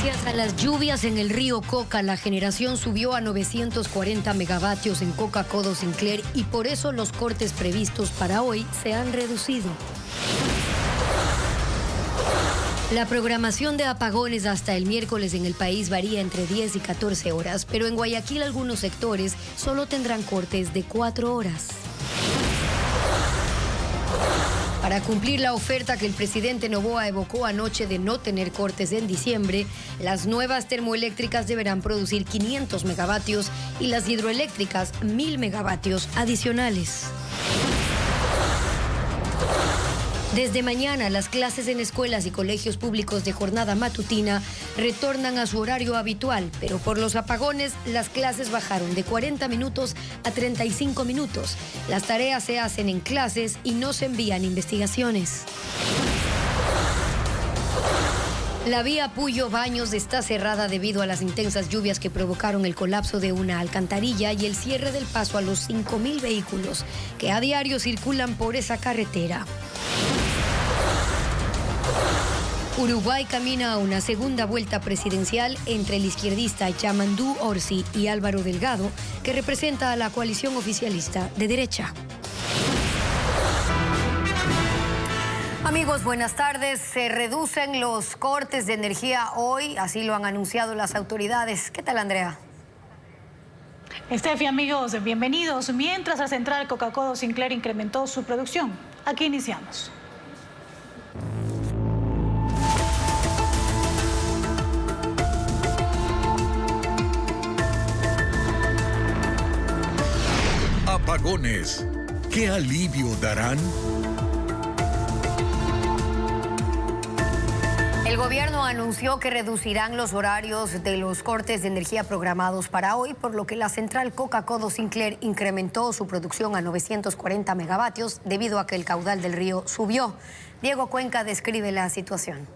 Gracias a las lluvias en el río Coca, la generación subió a 940 megavatios en Coca-Codo Sinclair y por eso los cortes previstos para hoy se han reducido. La programación de apagones hasta el miércoles en el país varía entre 10 y 14 horas, pero en Guayaquil algunos sectores solo tendrán cortes de 4 horas. Para cumplir la oferta que el presidente Noboa evocó anoche de no tener cortes en diciembre, las nuevas termoeléctricas deberán producir 500 megavatios y las hidroeléctricas 1000 megavatios adicionales. Desde mañana, las clases en escuelas y colegios públicos de jornada matutina retornan a su horario habitual, pero por los apagones, las clases bajaron de 40 minutos a 35 minutos. Las tareas se hacen en clases y no se envían investigaciones. La vía Puyo-Baños está cerrada debido a las intensas lluvias que provocaron el colapso de una alcantarilla y el cierre del paso a los 5.000 vehículos que a diario circulan por esa carretera. Uruguay camina a una segunda vuelta presidencial entre el izquierdista Yamandu Orsi y Álvaro Delgado, que representa a la coalición oficialista de derecha. Amigos, buenas tardes. Se reducen los cortes de energía hoy, así lo han anunciado las autoridades. ¿Qué tal, Andrea? Estefi, amigos, bienvenidos. Mientras la central Coca-Codo Sinclair incrementó su producción, aquí iniciamos. Apagones, ¿qué alivio darán? El gobierno anunció que reducirán los horarios de los cortes de energía programados para hoy, por lo que la central Coca-Codo Sinclair incrementó su producción a 940 megavatios debido a que el caudal del río subió. Diego Cuenca describe la situación.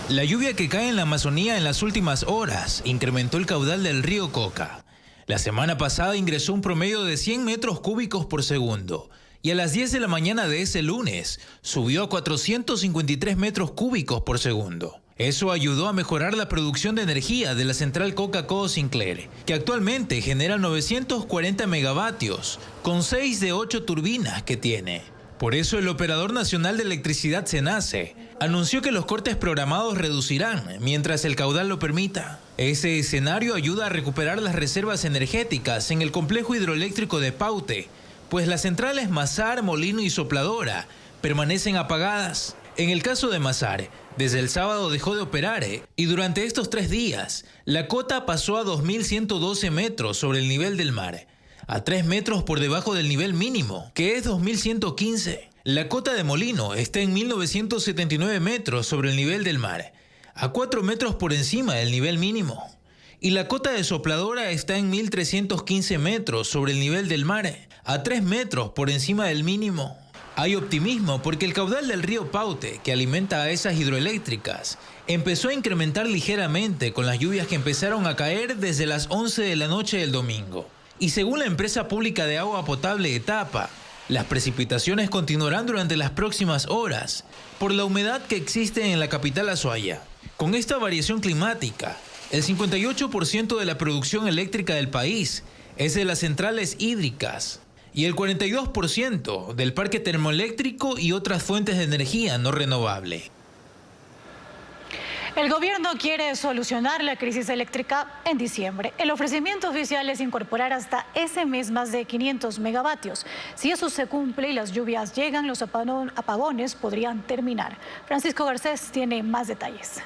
La lluvia que cae en la Amazonía en las últimas horas incrementó el caudal del río Coca. La semana pasada ingresó un promedio de 100 metros cúbicos por segundo y a las 10 de la mañana de ese lunes subió a 453 metros cúbicos por segundo. Eso ayudó a mejorar la producción de energía de la central Coca-Codo Sinclair, que actualmente genera 940 megavatios, con 6 de 8 turbinas que tiene. Por eso el Operador Nacional de Electricidad, SENACE, anunció que los cortes programados reducirán mientras el caudal lo permita. Ese escenario ayuda a recuperar las reservas energéticas en el complejo hidroeléctrico de Paute, pues las centrales Mazar, Molino y Sopladora permanecen apagadas. En el caso de Mazar, desde el sábado dejó de operar y durante estos 3 días, la cota pasó a 2.112 metros sobre el nivel del mar, a 3 metros por debajo del nivel mínimo, que es 2.115. La cota de Molino está en 1.979 metros sobre el nivel del mar, a 4 metros por encima del nivel mínimo. Y la cota de Sopladora está en 1.315 metros sobre el nivel del mar, a 3 metros por encima del mínimo. Hay optimismo porque el caudal del río Paute, que alimenta a esas hidroeléctricas, empezó a incrementar ligeramente con las lluvias que empezaron a caer desde las 11 de la noche del domingo. Y según la empresa pública de agua potable Etapa, las precipitaciones continuarán durante las próximas horas por la humedad que existe en la capital Azuaya. Con esta variación climática, el 58% de la producción eléctrica del país es de las centrales hídricas y el 42% del parque termoeléctrico y otras fuentes de energía no renovable. El gobierno quiere solucionar la crisis eléctrica en diciembre. El ofrecimiento oficial es incorporar hasta ese mes más de 500 megavatios. Si eso se cumple y las lluvias llegan, los apagones podrían terminar. Francisco Garcés tiene más detalles.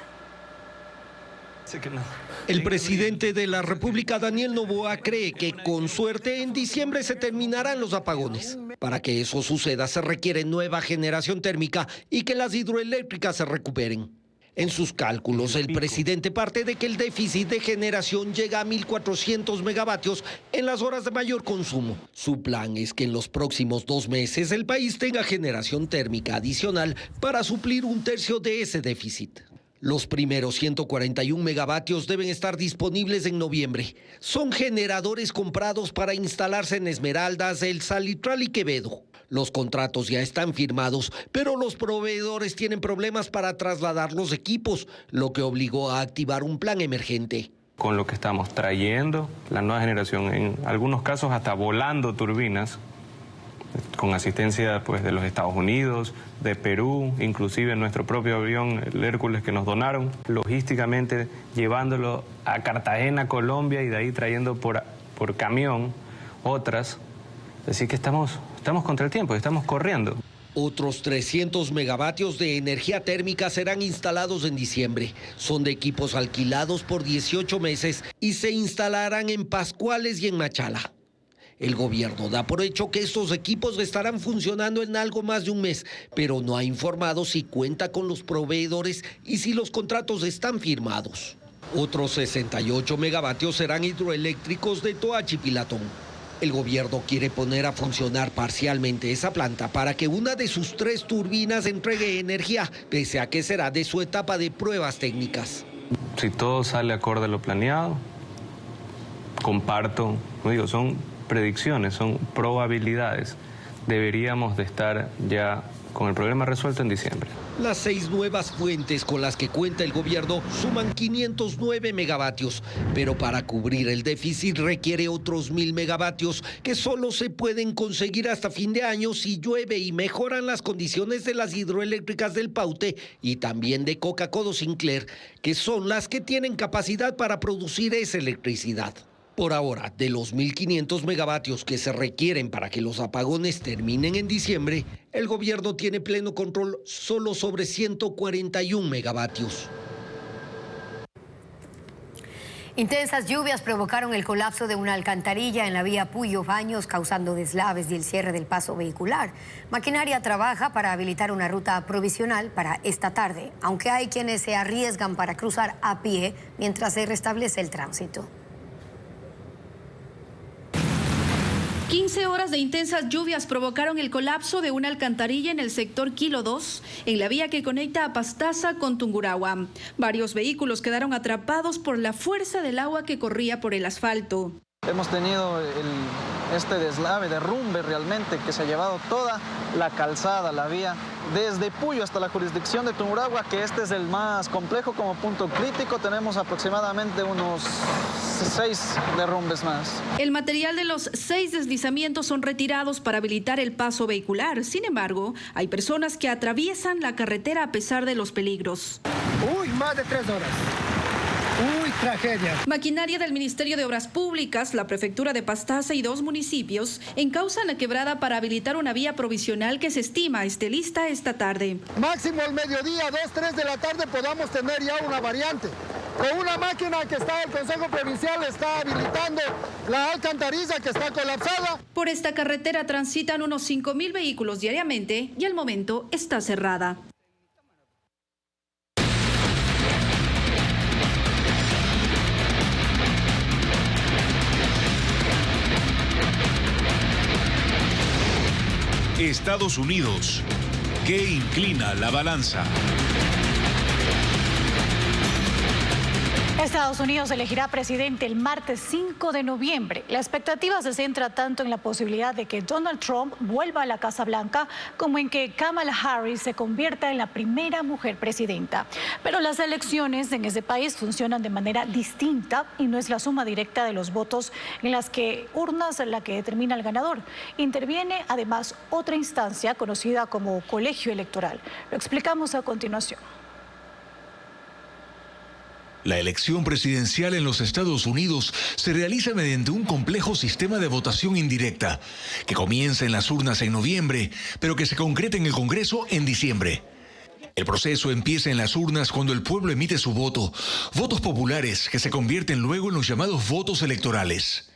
El presidente de la República, Daniel Noboa, cree que con suerte en diciembre se terminarán los apagones. Para que eso suceda se requiere nueva generación térmica y que las hidroeléctricas se recuperen. En sus cálculos, el presidente parte de que el déficit de generación llega a 1.400 megavatios en las horas de mayor consumo. Su plan es que en los próximos 2 meses el país tenga generación térmica adicional para suplir 1/3 de ese déficit. Los primeros 141 megavatios deben estar disponibles en noviembre. Son generadores comprados para instalarse en Esmeraldas, El Salitral y Quevedo. Los contratos ya están firmados, pero los proveedores tienen problemas para trasladar los equipos, lo que obligó a activar un plan emergente. Con lo que estamos trayendo, la nueva generación, en algunos casos hasta volando turbinas, con asistencia pues, de los Estados Unidos, de Perú, inclusive nuestro propio avión, el Hércules que nos donaron, logísticamente llevándolo a Cartagena, Colombia, y de ahí trayendo por camión otras. Así que estamos contra el tiempo, estamos corriendo. Otros 300 megavatios de energía térmica serán instalados en diciembre. Son de equipos alquilados por 18 meses y se instalarán en Pascuales y en Machala. El gobierno da por hecho que estos equipos estarán funcionando en algo más de un mes, pero no ha informado si cuenta con los proveedores y si los contratos están firmados. Otros 68 megavatios serán hidroeléctricos de Toachi-Pilatón. El gobierno quiere poner a funcionar parcialmente esa planta para que una de sus 3 turbinas entregue energía, pese a que será de su etapa de pruebas técnicas. Si todo sale acorde a lo planeado, comparto, no digo, son predicciones, son probabilidades. Deberíamos de estar ya con el problema resuelto en diciembre. Las 6 nuevas fuentes con las que cuenta el gobierno suman 509 megavatios, pero para cubrir el déficit requiere otros 1000 megavatios que solo se pueden conseguir hasta fin de año si llueve y mejoran las condiciones de las hidroeléctricas del Paute y también de Coca-Cola Sinclair, que son las que tienen capacidad para producir esa electricidad. Por ahora, de los 1.500 megavatios que se requieren para que los apagones terminen en diciembre, el gobierno tiene pleno control solo sobre 141 megavatios. Intensas lluvias provocaron el colapso de una alcantarilla en la vía Puyo Baños, causando deslaves y el cierre del paso vehicular. Maquinaria trabaja para habilitar una ruta provisional para esta tarde, aunque hay quienes se arriesgan para cruzar a pie mientras se restablece el tránsito. 15 horas de intensas lluvias provocaron el colapso de una alcantarilla en el sector Kilo 2, en la vía que conecta a Pastaza con Tungurahua. Varios vehículos quedaron atrapados por la fuerza del agua que corría por el asfalto. Hemos tenido este deslave, derrumbe realmente, que se ha llevado toda la calzada, la vía, desde Puyo hasta la jurisdicción de Tungurahua, que este es el más complejo como punto crítico. Tenemos aproximadamente unos 6 derrumbes más. El material de los 6 deslizamientos son retirados para habilitar el paso vehicular. Sin embargo, hay personas que atraviesan la carretera a pesar de los peligros. Más de 3 horas. Tragedia. Maquinaria del Ministerio de Obras Públicas, la Prefectura de Pastaza y 2 municipios encauzan la quebrada para habilitar una vía provisional que se estima esté lista esta tarde. Máximo al mediodía, 2, 3 de la tarde podamos tener ya una variante. Con una máquina que está el Consejo Provincial está habilitando la alcantarilla que está colapsada. Por esta carretera transitan unos 5.000 vehículos diariamente y al momento está cerrada. Estados Unidos. ¿Qué inclina la balanza? Estados Unidos elegirá presidente el martes 5 de noviembre. La expectativa se centra tanto en la posibilidad de que Donald Trump vuelva a la Casa Blanca como en que Kamala Harris se convierta en la primera mujer presidenta. Pero las elecciones en ese país funcionan de manera distinta y no es la suma directa de los votos en las que urnas la que determina el ganador. Interviene además otra instancia conocida como colegio electoral. Lo explicamos a continuación. La elección presidencial en los Estados Unidos se realiza mediante un complejo sistema de votación indirecta, que comienza en las urnas en noviembre, pero que se concreta en el Congreso en diciembre. El proceso empieza en las urnas cuando el pueblo emite su voto, votos populares que se convierten luego en los llamados votos electorales.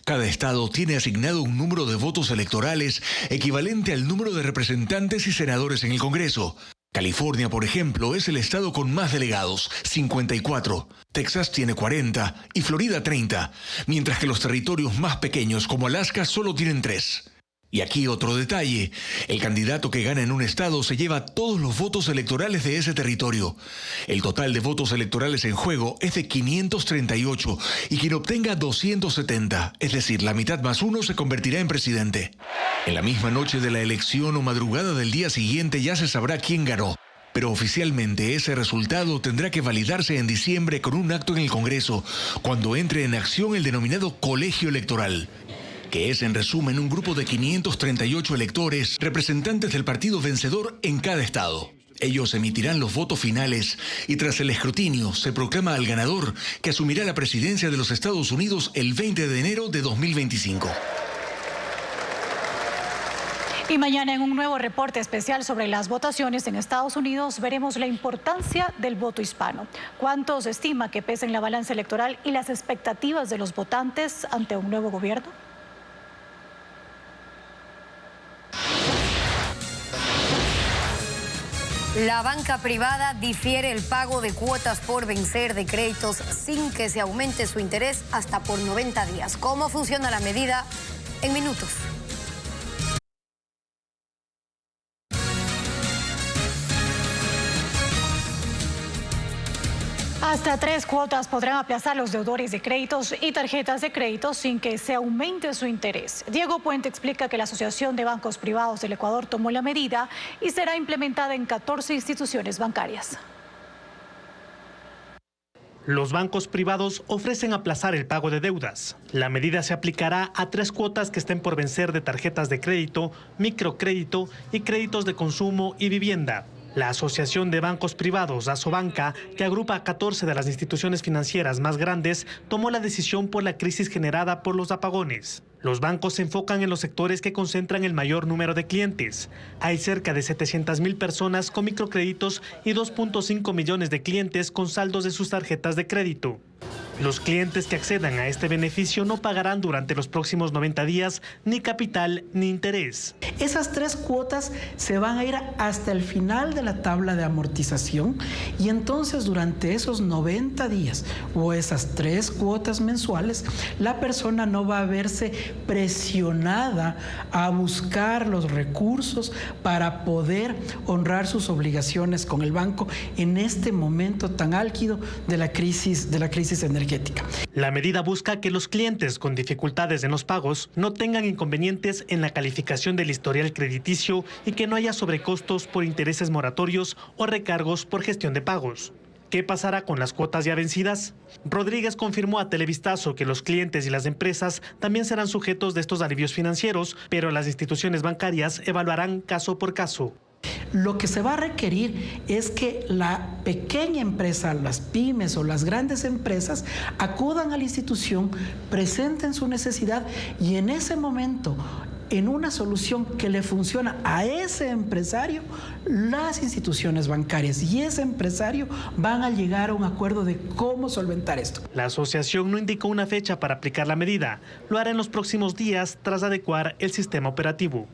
Cada estado tiene asignado un número de votos electorales equivalente al número de representantes y senadores en el Congreso. California, por ejemplo, es el estado con más delegados, 54. Texas tiene 40 y Florida 30, mientras que los territorios más pequeños como Alaska solo tienen 3. Y aquí otro detalle. El candidato que gana en un estado se lleva todos los votos electorales de ese territorio. El total de votos electorales en juego es de 538 y quien obtenga 270, es decir, la mitad más uno, se convertirá en presidente. En la misma noche de la elección o madrugada del día siguiente ya se sabrá quién ganó. Pero oficialmente ese resultado tendrá que validarse en diciembre con un acto en el Congreso, cuando entre en acción el denominado colegio electoral, que es en resumen un grupo de 538 electores, representantes del partido vencedor en cada estado. Ellos emitirán los votos finales y tras el escrutinio se proclama al ganador, que asumirá la presidencia de los Estados Unidos el 20 de enero de 2025. Y mañana en un nuevo reporte especial sobre las votaciones en Estados Unidos veremos la importancia del voto hispano. ¿Cuánto se estima que pesa en la balanza electoral y las expectativas de los votantes ante un nuevo gobierno? La banca privada difiere el pago de cuotas por vencer de créditos sin que se aumente su interés hasta por 90 días. ¿Cómo funciona la medida? En minutos. Hasta 3 cuotas podrán aplazar los deudores de créditos y tarjetas de crédito sin que se aumente su interés. Diego Puente explica que la Asociación de Bancos Privados del Ecuador tomó la medida y será implementada en 14 instituciones bancarias. Los bancos privados ofrecen aplazar el pago de deudas. La medida se aplicará a 3 cuotas que estén por vencer de tarjetas de crédito, microcrédito y créditos de consumo y vivienda. La Asociación de Bancos Privados, Asobanca, que agrupa a 14 de las instituciones financieras más grandes, tomó la decisión por la crisis generada por los apagones. Los bancos se enfocan en los sectores que concentran el mayor número de clientes. Hay cerca de 700,000 personas con microcréditos y 2.5 millones de clientes con saldos de sus tarjetas de crédito. Los clientes que accedan a este beneficio no pagarán durante los próximos 90 días ni capital ni interés. Esas 3 cuotas se van a ir hasta el final de la tabla de amortización y entonces durante esos 90 días o esas 3 cuotas mensuales, la persona no va a verse presionada a buscar los recursos para poder honrar sus obligaciones con el banco en este momento tan álgido de la crisis energética. La medida busca que los clientes con dificultades en los pagos no tengan inconvenientes en la calificación del historial crediticio y que no haya sobrecostos por intereses moratorios o recargos por gestión de pagos. ¿Qué pasará con las cuotas ya vencidas? Rodríguez confirmó a Televistazo que los clientes y las empresas también serán sujetos de estos alivios financieros, pero las instituciones bancarias evaluarán caso por caso. Lo que se va a requerir es que la pequeña empresa, las pymes o las grandes empresas acudan a la institución, presenten su necesidad y en ese momento, en una solución que le funciona a ese empresario, las instituciones bancarias y ese empresario van a llegar a un acuerdo de cómo solventar esto. La asociación no indicó una fecha para aplicar la medida. Lo hará en los próximos días tras adecuar el sistema operativo.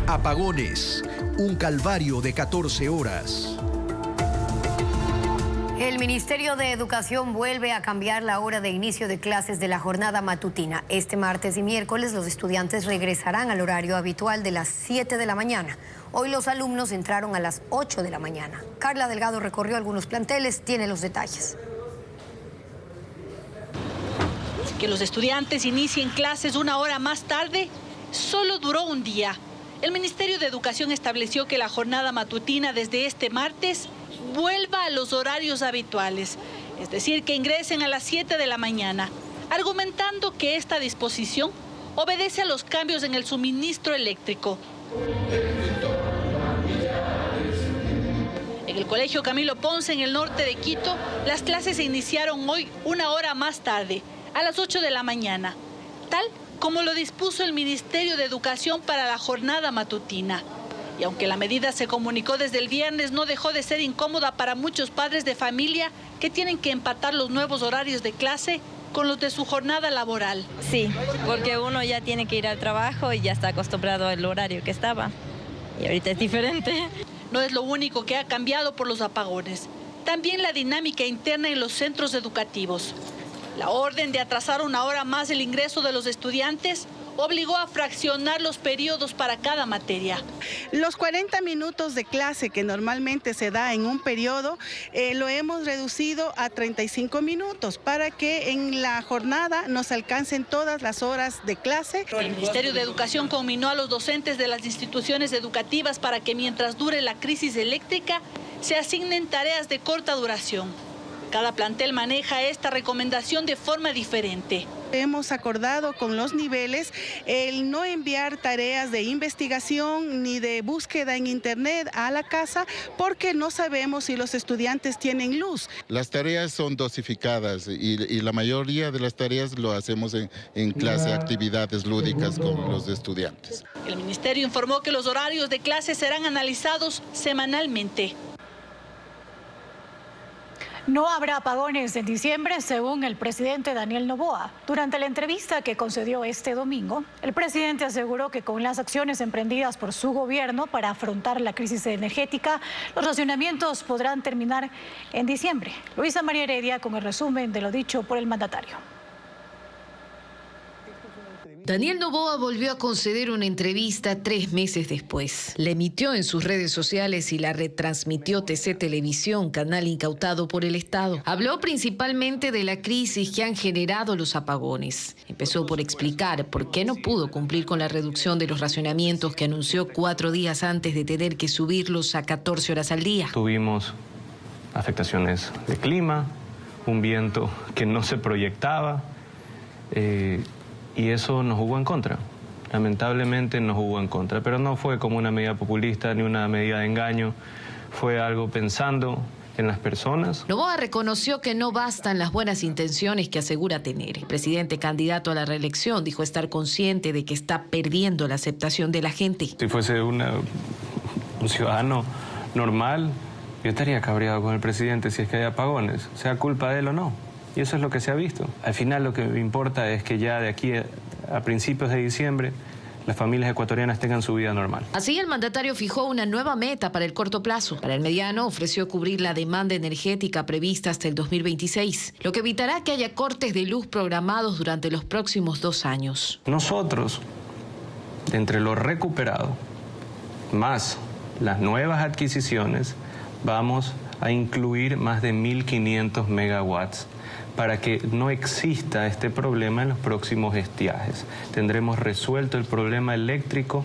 Apagones, un calvario de 14 horas. El Ministerio de Educación vuelve a cambiar la hora de inicio de clases de la jornada matutina. Este martes y miércoles los estudiantes regresarán al horario habitual de las 7 de la mañana. Hoy los alumnos entraron a las 8 de la mañana. Carla Delgado recorrió algunos planteles, tiene los detalles. Que los estudiantes inicien clases una hora más tarde solo duró un día. El Ministerio de Educación estableció que la jornada matutina desde este martes vuelva a los horarios habituales, es decir, que ingresen a las 7 de la mañana, argumentando que esta disposición obedece a los cambios en el suministro eléctrico. En el Colegio Camilo Ponce, en el norte de Quito, las clases se iniciaron hoy una hora más tarde, a las 8 de la mañana, tal como lo dispuso el Ministerio de Educación para la jornada matutina. Y aunque la medida se comunicó desde el viernes, no dejó de ser incómoda para muchos padres de familia que tienen que empatar los nuevos horarios de clase con los de su jornada laboral. Sí, porque uno ya tiene que ir al trabajo y ya está acostumbrado al horario que estaba. Y ahorita es diferente. no es lo único que ha cambiado por los apagones. También la dinámica interna en los centros educativos. La orden de atrasar una hora más el ingreso de los estudiantes obligó a fraccionar los periodos para cada materia. Los 40 minutos de clase que normalmente se da en un periodo lo hemos reducido a 35 minutos para que en la jornada nos alcancen todas las horas de clase. El Ministerio de Educación conminó a los docentes de las instituciones educativas para que mientras dure la crisis eléctrica se asignen tareas de corta duración. Cada plantel maneja esta recomendación de forma diferente. Hemos acordado con los niveles el no enviar tareas de investigación ni de búsqueda en internet a la casa porque no sabemos si los estudiantes tienen luz. Las tareas son dosificadas y la mayoría de las tareas lo hacemos en clase, actividades lúdicas con los estudiantes. El ministerio informó que los horarios de clase serán analizados semanalmente. No habrá apagones en diciembre, según el presidente Daniel Noboa. Durante la entrevista que concedió este domingo, el presidente aseguró que con las acciones emprendidas por su gobierno para afrontar la crisis energética, los racionamientos podrán terminar en diciembre. Luisa María Heredia con el resumen de lo dicho por el mandatario. Daniel Noboa volvió a conceder una entrevista 3 meses después. La emitió en sus redes sociales y la retransmitió TC Televisión, canal incautado por el Estado. Habló principalmente de la crisis que han generado los apagones. Empezó por explicar por qué no pudo cumplir con la reducción de los racionamientos que anunció 4 días antes de tener que subirlos a 14 horas al día. Tuvimos afectaciones de clima, un viento que no se proyectaba, y eso nos jugó en contra. Lamentablemente nos jugó en contra, pero no fue como una medida populista ni una medida de engaño, fue algo pensando en las personas. Noboa reconoció que no bastan las buenas intenciones que asegura tener. El presidente candidato a la reelección dijo estar consciente de que está perdiendo la aceptación de la gente. Si fuese un ciudadano normal, yo estaría cabreado con el presidente si es que hay apagones, sea culpa de él o no. Y eso es lo que se ha visto. Al final lo que me importa es que ya de aquí a principios de diciembre las familias ecuatorianas tengan su vida normal. Así el mandatario fijó una nueva meta para el corto plazo. Para el mediano ofreció cubrir la demanda energética prevista hasta el 2026, lo que evitará que haya cortes de luz programados durante los próximos 2 años. Nosotros, entre lo recuperado, más las nuevas adquisiciones, vamos a incluir más de 1.500 megawatts para que no exista este problema en los próximos estiajes. Tendremos resuelto el problema eléctrico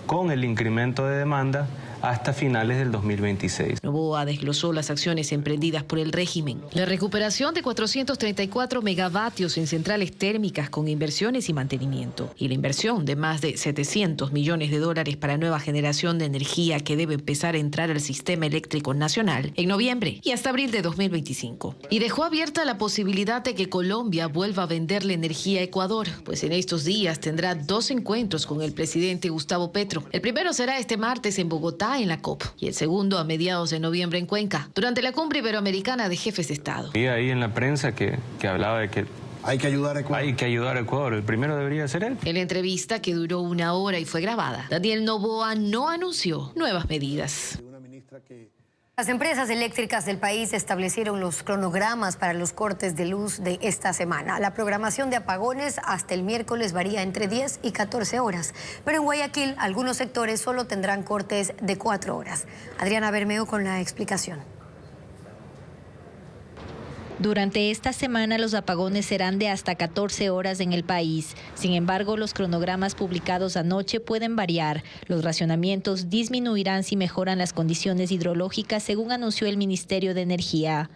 con el incremento de demanda hasta finales del 2026. Noboa desglosó las acciones emprendidas por el régimen. La recuperación de 434 megavatios en centrales térmicas con inversiones y mantenimiento. Y la inversión de más de 700 millones de dólares para nueva generación de energía que debe empezar a entrar al sistema eléctrico nacional en noviembre y hasta abril de 2025. Y dejó abierta la posibilidad de que Colombia vuelva a venderle energía a Ecuador, pues en estos días tendrá 2 encuentros con el presidente Gustavo Petro. El primero será este martes en Bogotá, en la COP, y el segundo a mediados de noviembre en Cuenca, durante la Cumbre Iberoamericana de Jefes de Estado. Y ahí en la prensa que hablaba de que hay que ayudar a Ecuador. Hay que ayudar a Ecuador. El primero debería ser él. En la entrevista, que duró 1 hora y fue grabada, Daniel Noboa no anunció nuevas medidas. Las empresas eléctricas del país establecieron los cronogramas para los cortes de luz de esta semana. La programación de apagones hasta el miércoles varía entre 10 y 14 horas. Pero en Guayaquil, algunos sectores solo tendrán cortes de 4 horas. Adriana Bermeo con la explicación. Durante esta semana los apagones serán de hasta 14 horas en el país. Sin embargo, los cronogramas publicados anoche pueden variar. Los racionamientos disminuirán si mejoran las condiciones hidrológicas, según anunció el Ministerio de Energía.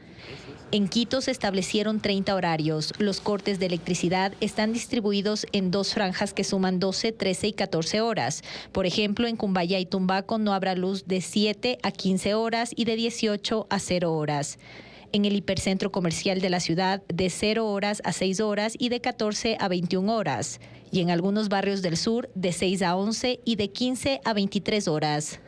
En Quito se establecieron 30 horarios. Los cortes de electricidad están distribuidos en 2 franjas que suman 12, 13 y 14 horas. Por ejemplo, en Cumbaya y Tumbaco no habrá luz de 7 a 15 horas y de 18 a 0 horas. En el hipercentro comercial de la ciudad, de 0 horas a 6 horas y de 14 a 21 horas. Y en algunos barrios del sur, de 6 a 11 y de 15 a 23 horas.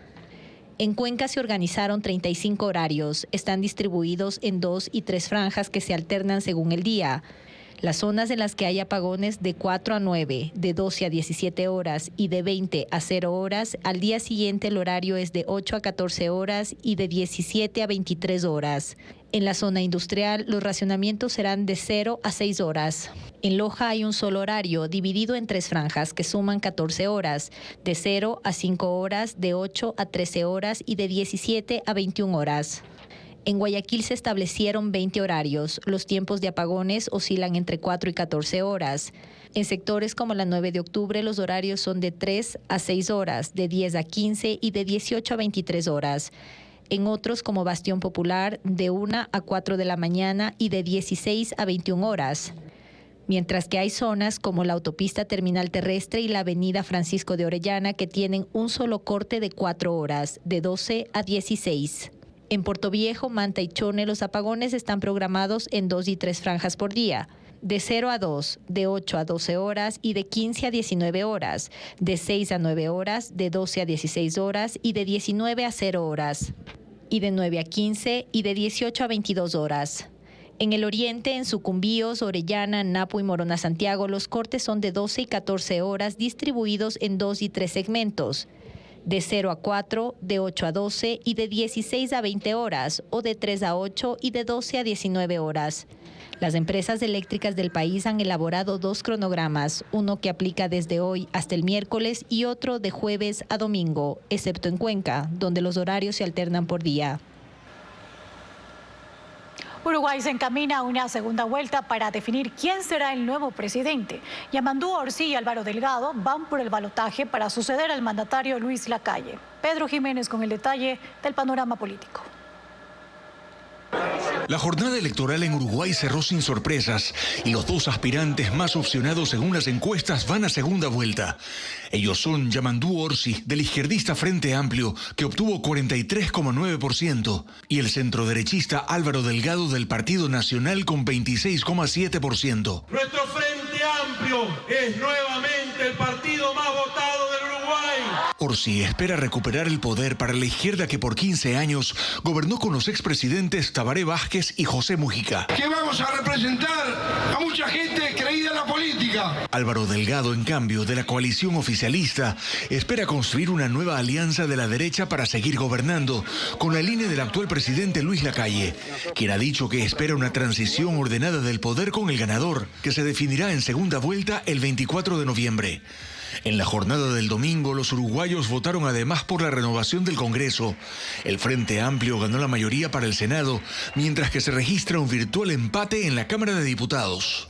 En Cuenca se organizaron 35 horarios. Están distribuidos en 2 y 3 franjas que se alternan según el día. Las zonas en las que hay apagones de 4 a 9, de 12 a 17 horas y de 20 a 0 horas, al día siguiente el horario es de 8 a 14 horas y de 17 a 23 horas. En la zona industrial, los racionamientos serán de 0 a 6 horas. En Loja hay un solo horario, dividido en 3 franjas que suman 14 horas, de 0 a 5 horas, de 8 a 13 horas y de 17 a 21 horas. En Guayaquil se establecieron 20 horarios. Los tiempos de apagones oscilan entre 4 y 14 horas. En sectores como la 9 de octubre, los horarios son de 3 a 6 horas, de 10 a 15 y de 18 a 23 horas. En otros, como Bastión Popular, de 1 a 4 de la mañana y de 16 a 21 horas. Mientras que hay zonas como la autopista Terminal Terrestre y la avenida Francisco de Orellana que tienen un solo corte de 4 horas, de 12 a 16. En Portoviejo, Manta y Chone, los apagones están programados en 2 y 3 franjas por día, de 0 a 2, de 8 a 12 horas y de 15 a 19 horas, de 6 a 9 horas, de 12 a 16 horas y de 19 a 0 horas, y de 9 a 15 y de 18 a 22 horas. En el oriente, en Sucumbíos, Orellana, Napo y Morona Santiago, los cortes son de 12 y 14 horas distribuidos en 2 y 3 segmentos, de 0 a 4, de 8 a 12 y de 16 a 20 horas, o de 3 a 8 y de 12 a 19 horas. Las empresas eléctricas del país han elaborado 2 cronogramas, uno que aplica desde hoy hasta el miércoles y otro de jueves a domingo, excepto en Cuenca, donde los horarios se alternan por día. Uruguay se encamina a una segunda vuelta para definir quién será el nuevo presidente. Yamandú Orsi y Álvaro Delgado van por el balotaje para suceder al mandatario Luis Lacalle. Pedro Jiménez con el detalle del panorama político. La jornada electoral en Uruguay cerró sin sorpresas y los 2 aspirantes más opcionados según las encuestas van a segunda vuelta. Ellos son Yamandú Orsi, del izquierdista Frente Amplio, que obtuvo 43,9%, y el centroderechista Álvaro Delgado del Partido Nacional con 26,7%. Nuestro Frente Amplio es nuevamente el partido más votado del Uruguay. Orsi espera recuperar el poder para la izquierda que por 15 años gobernó con los expresidentes Tabaré Vázquez y José Mujica. Que vamos a representar a mucha gente creída en la política. Álvaro Delgado, en cambio, de la coalición oficialista, espera construir una nueva alianza de la derecha para seguir gobernando, con la línea del actual presidente Luis Lacalle, quien ha dicho que espera una transición ordenada del poder con el ganador, que se definirá en segunda vuelta el 24 de noviembre. En la jornada del domingo, los uruguayos votaron además por la renovación del Congreso. El Frente Amplio ganó la mayoría para el Senado, mientras que se registra un virtual empate en la Cámara de Diputados.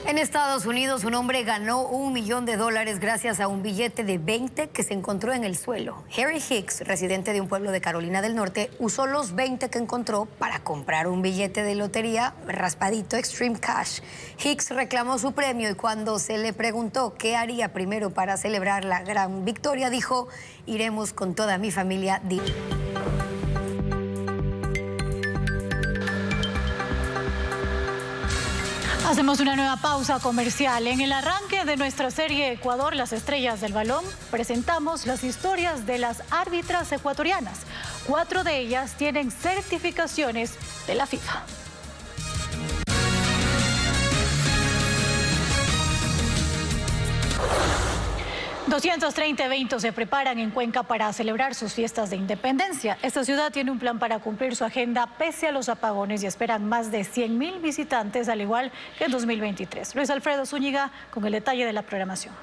En Estados Unidos, un hombre ganó $1 millón gracias a un billete de 20 que se encontró en el suelo. Harry Hicks, residente de un pueblo de Carolina del Norte, usó los 20 que encontró para comprar un billete de lotería raspadito Extreme Cash. Hicks reclamó su premio y cuando se le preguntó qué haría primero para celebrar la gran victoria, dijo: iremos con toda mi familia. Hacemos una nueva pausa comercial. En el arranque de nuestra serie Ecuador, las estrellas del balón, presentamos las historias de las árbitras ecuatorianas. 4 de ellas tienen certificaciones de la FIFA. ...230 eventos se preparan en Cuenca para celebrar sus fiestas de independencia. Esta ciudad tiene un plan para cumplir su agenda pese a los apagones y esperan más de 100.000 visitantes, al igual que en 2023. Luis Alfredo Zúñiga con el detalle de la programación.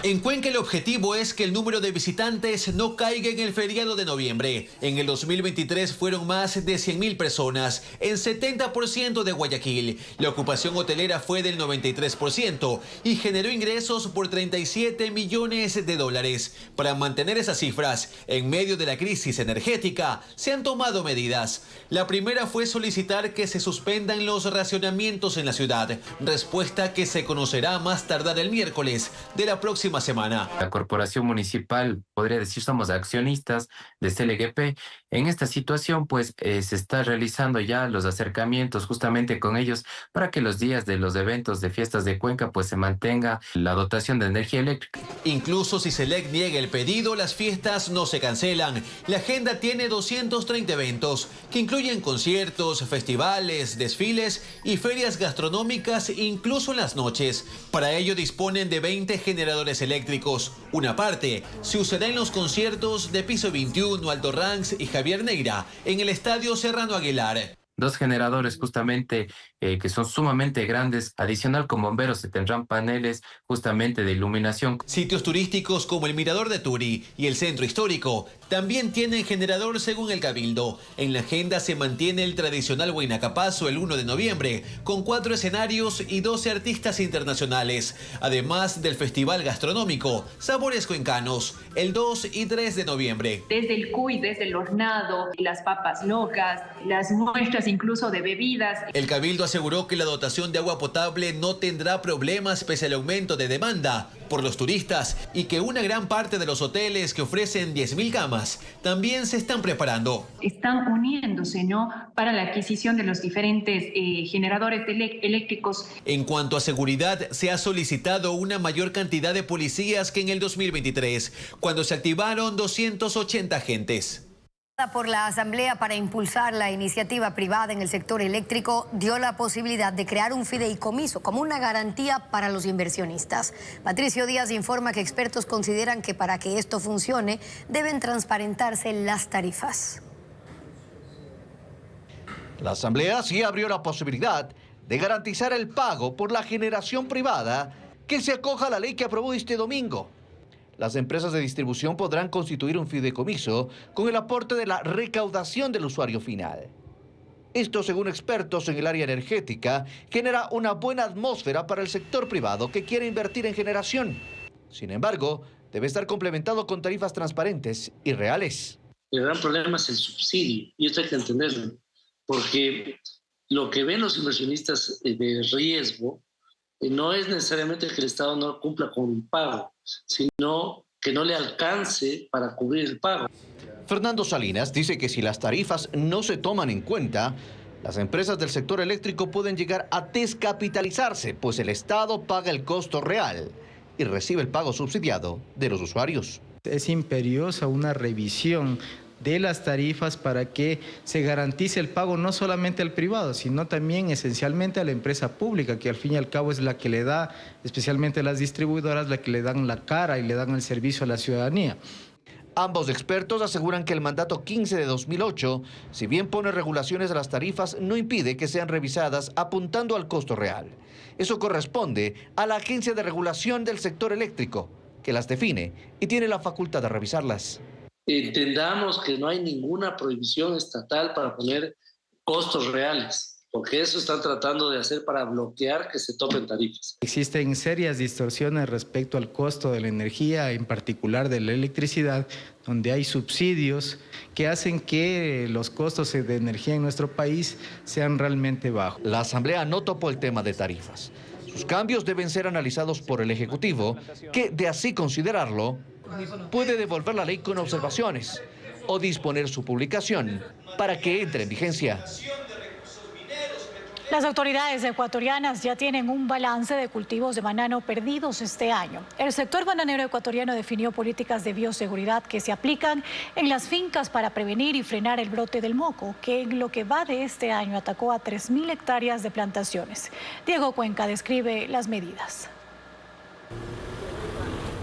En Cuenca el objetivo es que el número de visitantes no caiga en el feriado de noviembre. En el 2023 fueron más de 100.000 personas, en 70% de Guayaquil. La ocupación hotelera fue del 93% y generó ingresos por $37 millones. Para mantener esas cifras, en medio de la crisis energética, se han tomado medidas. La primera fue solicitar que se suspendan los racionamientos en la ciudad, respuesta que se conocerá más tardar el miércoles de la próxima próxima semana. La corporación municipal, podría decir, somos accionistas de CLGP. En esta situación, pues, se está realizando ya los acercamientos justamente con ellos para que los días de los eventos de fiestas de Cuenca, pues, se mantenga la dotación de energía eléctrica. Incluso si SELEC niega el pedido, las fiestas no se cancelan. La agenda tiene 230 eventos, que incluyen conciertos, festivales, desfiles y ferias gastronómicas, incluso en las noches. Para ello disponen de 20 generadores eléctricos. Una parte se usará en los conciertos de Piso 21, Alto Ranks y Javier Neira, en el Estadio Serrano Aguilar. 2 generadores justamente que son sumamente grandes. Adicional, con bomberos se tendrán paneles justamente de iluminación. Sitios turísticos como el Mirador de Turi y el Centro Histórico también tienen generador según el Cabildo. En la agenda se mantiene el tradicional Huaynacapazo el 1 de noviembre, con 4 escenarios y 12 artistas internacionales, además del Festival Gastronómico Sabores Cuencanos, el 2 y 3 de noviembre. Desde el cuy, desde el hornado, las papas locas, las muestras incluso de bebidas. El Cabildo aseguró que la dotación de agua potable no tendrá problemas pese al aumento de demanda por los turistas y que una gran parte de los hoteles que ofrecen 10.000 camas también se están preparando. Están uniéndose, ¿no?, para la adquisición de los diferentes generadores eléctricos. En cuanto a seguridad, se ha solicitado una mayor cantidad de policías que en el 2023, cuando se activaron 280 agentes. Por la Asamblea para impulsar la iniciativa privada en el sector eléctrico dio la posibilidad de crear un fideicomiso como una garantía para los inversionistas. Patricio Díaz informa que expertos consideran que para que esto funcione deben transparentarse las tarifas. La Asamblea sí abrió la posibilidad de garantizar el pago por la generación privada que se acoja a la ley que aprobó este domingo. Las empresas de distribución podrán constituir un fideicomiso con el aporte de la recaudación del usuario final. Esto, según expertos en el área energética, genera una buena atmósfera para el sector privado que quiere invertir en generación. Sin embargo, debe estar complementado con tarifas transparentes y reales. El gran problema es el subsidio, y esto hay que entenderlo, porque lo que ven los inversionistas de riesgo no es necesariamente que el Estado no cumpla con un pago, sino que no le alcance para cubrir el pago. Fernando Salinas dice que si las tarifas no se toman en cuenta, las empresas del sector eléctrico pueden llegar a descapitalizarse, pues el Estado paga el costo real y recibe el pago subsidiado de los usuarios. Es imperiosa una revisión de las tarifas para que se garantice el pago no solamente al privado, sino también esencialmente a la empresa pública, que al fin y al cabo es la que le da, especialmente las distribuidoras, la que le dan la cara y le dan el servicio a la ciudadanía. Ambos expertos aseguran que el mandato 15 de 2008, si bien pone regulaciones a las tarifas, no impide que sean revisadas apuntando al costo real. Eso corresponde a la Agencia de Regulación del Sector Eléctrico, que las define y tiene la facultad de revisarlas. Entendamos que no hay ninguna prohibición estatal para poner costos reales, porque eso están tratando de hacer para bloquear que se tomen tarifas. Existen serias distorsiones respecto al costo de la energía, en particular de la electricidad, donde hay subsidios que hacen que los costos de energía en nuestro país sean realmente bajos. La Asamblea no topó el tema de tarifas. Sus cambios deben ser analizados por el Ejecutivo, que, de así considerarlo, puede devolver la ley con observaciones o disponer su publicación para que entre en vigencia. Las autoridades ecuatorianas ya tienen un balance de cultivos de banano perdidos este año. El sector bananero ecuatoriano definió políticas de bioseguridad que se aplican en las fincas para prevenir y frenar el brote del moco, que en lo que va de este año atacó a 3.000 hectáreas de plantaciones. Diego Cuenca describe las medidas.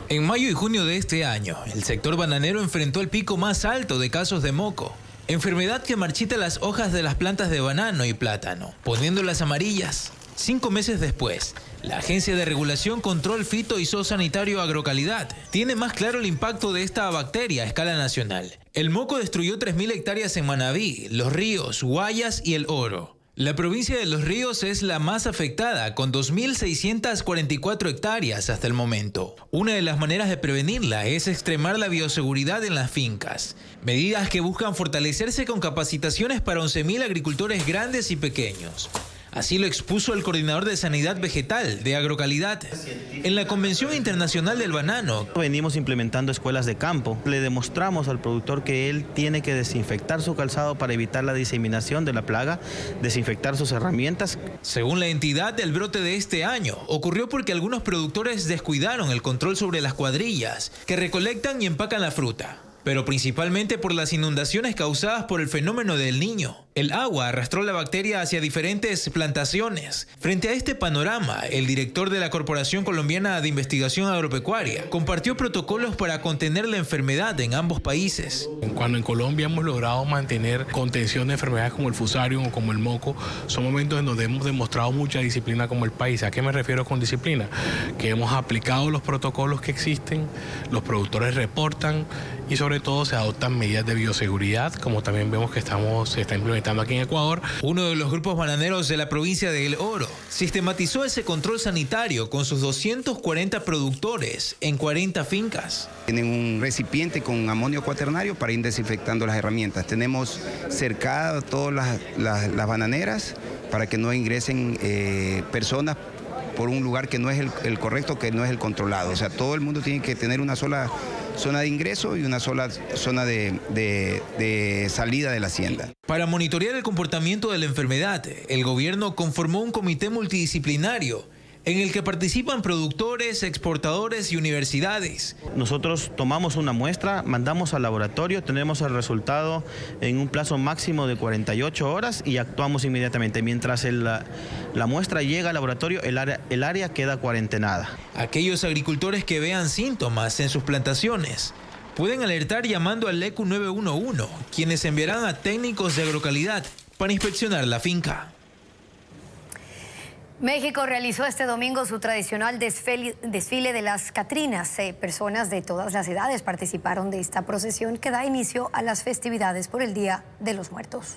En mayo y junio de este año, el sector bananero enfrentó el pico más alto de casos de moco, enfermedad que marchita las hojas de las plantas de banano y plátano, poniéndolas amarillas. 5 meses después, la Agencia de Regulación, Control Fito y Zoosanitario Agrocalidad tiene más claro el impacto de esta bacteria a escala nacional. El moco destruyó 3.000 hectáreas en Manabí, Los Ríos, Guayas y El Oro. La provincia de Los Ríos es la más afectada, con 2.644 hectáreas hasta el momento. Una de las maneras de prevenirla es extremar la bioseguridad en las fincas, medidas que buscan fortalecerse con capacitaciones para 11.000 agricultores grandes y pequeños. Así lo expuso el coordinador de Sanidad Vegetal de Agrocalidad en la Convención Internacional del Banano. Venimos implementando escuelas de campo. Le demostramos al productor que él tiene que desinfectar su calzado para evitar la diseminación de la plaga, desinfectar sus herramientas. Según la entidad, el brote de este año ocurrió porque algunos productores descuidaron el control sobre las cuadrillas que recolectan y empacan la fruta, pero principalmente por las inundaciones causadas por el fenómeno del Niño. El agua arrastró la bacteria hacia diferentes plantaciones. Frente a este panorama, el director de la Corporación Colombiana de Investigación Agropecuaria compartió protocolos para contener la enfermedad en ambos países. Cuando en Colombia hemos logrado mantener contención de enfermedades como el fusarium o como el moco, son momentos en donde hemos demostrado mucha disciplina como el país. ¿A qué me refiero con disciplina? Que hemos aplicado los protocolos que existen, los productores reportan y sobre todo se adoptan medidas de bioseguridad, como también vemos que se está implementando aquí en Ecuador. Uno de los grupos bananeros de la provincia de El Oro sistematizó ese control sanitario con sus 240 productores en 40 fincas. Tienen un recipiente con amonio cuaternario para ir desinfectando las herramientas. Tenemos cercadas todas las bananeras para que no ingresen personas por un lugar que no es el correcto, que no es el controlado. O sea, todo el mundo tiene que tener una sola zona de ingreso y una sola zona de salida de la hacienda. Para monitorear el comportamiento de la enfermedad, el gobierno conformó un comité multidisciplinario en el que participan productores, exportadores y universidades. Nosotros tomamos una muestra, mandamos al laboratorio, tenemos el resultado en un plazo máximo de 48 horas y actuamos inmediatamente. Mientras la muestra llega al laboratorio, el área queda cuarentenada. Aquellos agricultores que vean síntomas en sus plantaciones pueden alertar llamando al ECU 911, quienes enviarán a técnicos de agrocalidad para inspeccionar la finca. México realizó este domingo su tradicional desfile de las Catrinas. Personas de todas las edades participaron de esta procesión que da inicio a las festividades por el Día de los Muertos.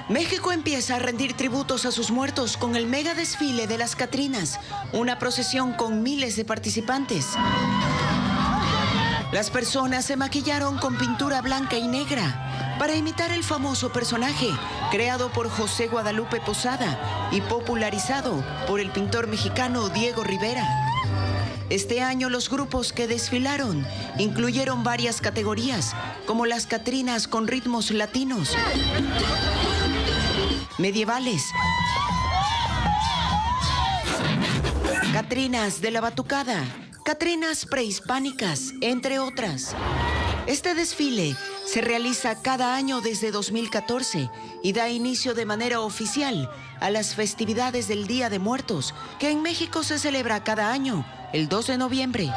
México empieza a rendir tributos a sus muertos con el mega desfile de las Catrinas, una procesión con miles de participantes. Las personas se maquillaron con pintura blanca y negra para imitar el famoso personaje creado por José Guadalupe Posada y popularizado por el pintor mexicano Diego Rivera. Este año los grupos que desfilaron incluyeron varias categorías, como las Catrinas con ritmos latinos, medievales, Catrinas de la Batucada, Catrinas prehispánicas, entre otras. Este desfile se realiza cada año desde 2014 y da inicio de manera oficial a las festividades del Día de Muertos, que en México se celebra cada año, el 2 de noviembre.